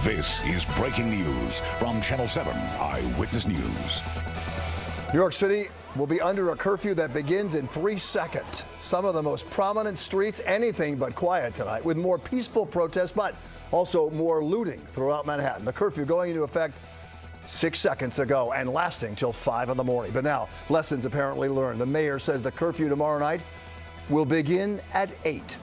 This is breaking news from Channel 7 Eyewitness News. New York City will be under a curfew that begins in 3 seconds. Some of the most prominent streets, anything but quiet tonight, with more peaceful protests, but also more looting throughout Manhattan. The curfew going into effect 6 seconds ago and lasting till 5 in the morning. But now, lessons apparently learned. The mayor says the curfew tomorrow night will begin at 8.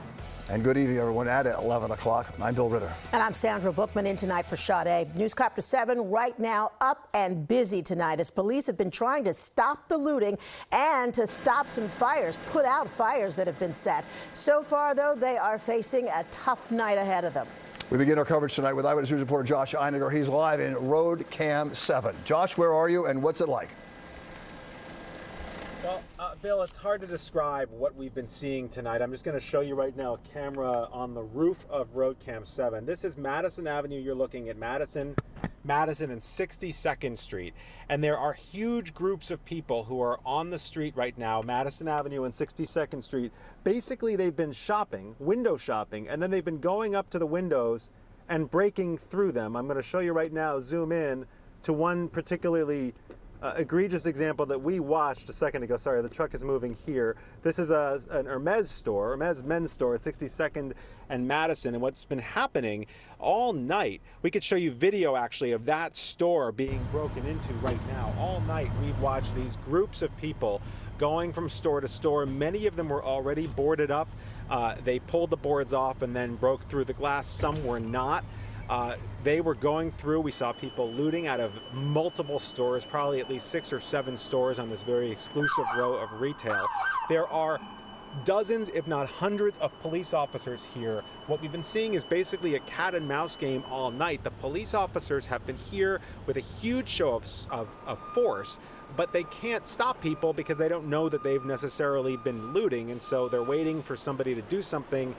And good evening, everyone, at 11 o'clock. I'm Bill Ritter. And I'm Sandra Bookman, in tonight for Sade. Newscopter 7 right now up and busy tonight as police have been trying to stop the looting and to stop some fires, put out fires that have been set. So far, though, they are facing a tough night ahead of them. We begin our coverage tonight with Eyewitness News reporter Josh Einiger. He's live in Road Cam 7. Josh, where are you and what's it like? Well, Bill, it's hard to describe what we've been seeing tonight. I'm just going to show you right now a camera on the roof of Road Cam 7. This is Madison Avenue. You're looking at Madison and 62nd Street. And there are huge groups of people who are on the street right now, Madison Avenue and 62nd Street. Basically, they've been shopping, window shopping, and then they've been going up to the windows and breaking through them. I'm going to show you right now, zoom in to one particularly egregious example that we watched a second ago. Sorry, the truck is moving here. This is an Hermes store, Hermes men's store at 62nd and Madison. And what's been happening all night, we could show you video actually of that store being broken into right now. All night we've watched these groups of people going from store to store. Many of them were already boarded up. They pulled the boards off and then broke through the glass. Some were not. They were going through. We saw people looting out of multiple stores, probably at least 6 or 7 stores on this very exclusive row of retail. There are dozens, if not hundreds, of police officers here. What we've been seeing is basically a cat and mouse game all night. The police officers have been here with a huge show of force, but they can't stop people because they don't know that they've necessarily been looting, and so they're waiting for somebody to do something.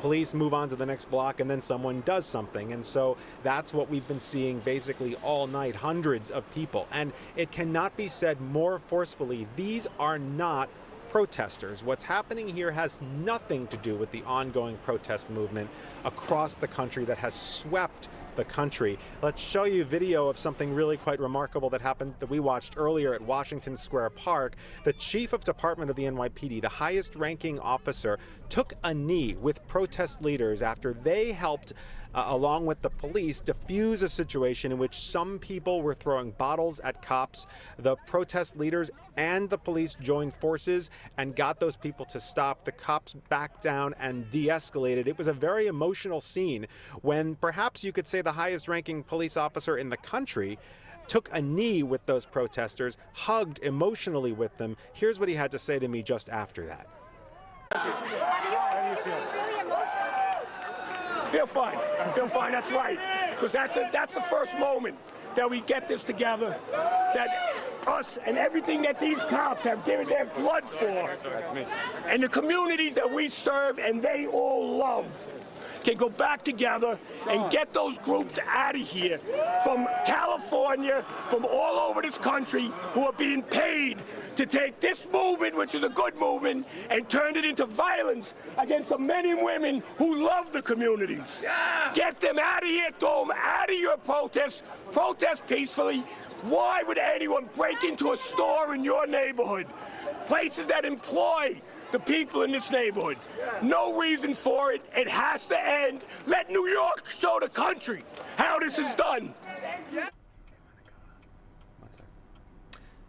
Police move on to the next block and then someone does something. And so that's what we've been seeing basically all night, hundreds of people. And it cannot be said more forcefully, these are not protesters. What's happening here has nothing to do with the ongoing protest movement across the country that has swept the country. Let's show you video of something really quite remarkable that happened that we watched earlier at Washington Square Park. The chief of department of the NYPD, the highest ranking officer, took a knee with protest leaders after they helped along with the police, diffuse a situation in which some people were throwing bottles at cops. The protest leaders and the police joined forces and got those people to stop. The cops backed down and de-escalated. It was a very emotional scene when perhaps you could say the highest ranking police officer in the country took a knee with those protesters, hugged emotionally with them. Here's what he had to say to me just after that. I feel fine, that's right. Because that's the first moment that we get this together, that us and everything that these cops have given their blood for, and the communities that we serve and they all love, can go back together and get those groups out of here from California, from all over this country, who are being paid to take this movement, which is a good movement, and turn it into violence against the men and women who love the communities. Yeah. Get them out of here, throw them out of your protests, protest peacefully. Why would anyone break into a store in your neighborhood? Places that employ the people in this neighborhood. No reason for it. It has to end. Let New York show the country how this is done.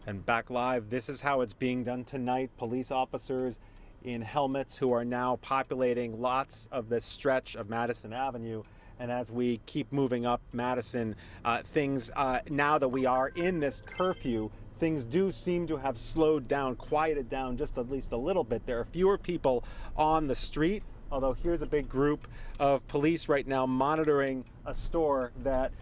And back live, this is how it's being done tonight. Police officers in helmets who are now populating lots of this stretch of Madison Avenue. And as we keep moving up Madison, now that we are in this curfew, things do seem to have slowed down, quieted down just at least a little bit. There are fewer people on the street, although here's a big group of police right now monitoring a store that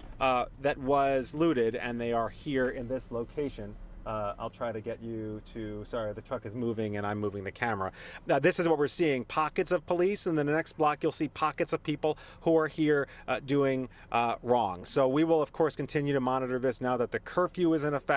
was looted, and they are here in this location. I'll try to get you to, sorry, the truck is moving and I'm moving the camera. This is what we're seeing, pockets of police, and then the next block you'll see pockets of people who are here doing wrong. So we will, of course, continue to monitor this now that the curfew is in effect.